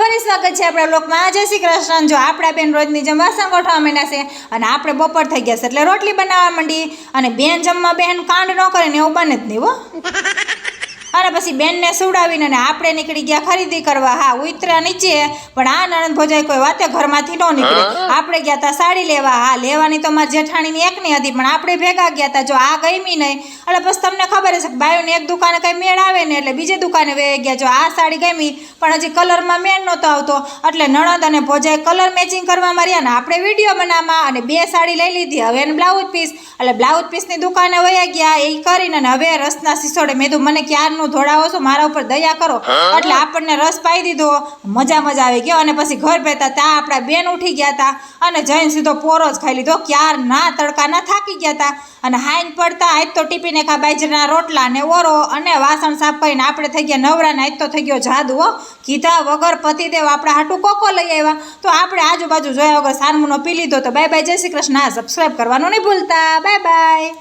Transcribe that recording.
ફરી સ્વાગત છે આપણા બ્લોગમાં। જય શ્રી કૃષ્ણ। જો આપણા બેન રોજની જેમ વાસણ ગોઠવા માંડ્યા છે અને આપણે બપોર થઈ ગયા છે એટલે રોટલી બનાવવા માંડી। અને બેન જમવા બેન કાંડ ન કરે ને એવું બને જ નહીં હો। અને પછી બેનને સુવડાવીને અને આપણે નીકળી ગયા ખરીદી કરવા। હા ઉતરા નીચે પણ આ નણંદ ભોજાઈ કોઈ વાતે ઘરમાંથી ન નીકળે। આપણે ગયા હતા સાડી લેવા। હા લેવાની તો મારી જેઠાણીની એકની હતી પણ આપણે ભેગા ગયા હતા। જો આ ગમી નહીં એટલે પછી તમને ખબર હશે કે બાયોની એક દુકાને કંઈ મેળ આવે ને એટલે બીજી દુકાને વહી ગયા। જો આ સાડી ગમી પણ હજી કલરમાં મેળ નહોતો આવતો એટલે નણંદ અને ભોજાઈ કલર મેચિંગ કરવામાં રહ્યા ને આપણે વિડીયો બનાવવામાં અને બે સાડી લઈ લીધી। હવે એને બ્લાઉઝ પીસ એટલે બ્લાઉઝ પીસની દુકાને વહી ગયા એ કરીને અને હવે રસના સિસોડે મેં કીધું મને ક્યારનું ધોડાવો છો મારા ઉપર દયા કરો એટલે આપણને રસ પાઈ દીધો। મજા આવી ગયો અને પછી ઘર બેઠા ત્યાં આપણા બેન ઉઠી ગયા હતા અને જઈને સીધો પોરો જ ખાઈ લીધો। ક્યાર ના તડકાના થાકી ગયા હતા અને હાઈન પડતા આજ તો ટીપીને ખા બાજરાના રોટલા ને ઓરો અને વાસણ સાફ કરીને આપણે થઈ ગયા નવરા ને આજ તો થઈ ગયો જાદુ હો। કીધા વગર પતિદેવ આપણા હાટું કોકો લઈ આવ્યા તો આપણે આજુબાજુ જોયા વગર સારમુનો પી લીધો। તો બાય બાય, જય શ્રી કૃષ્ણ। સબસ્ક્રાઈબ કરવાનું નહીં ભૂલતા। Bye bye.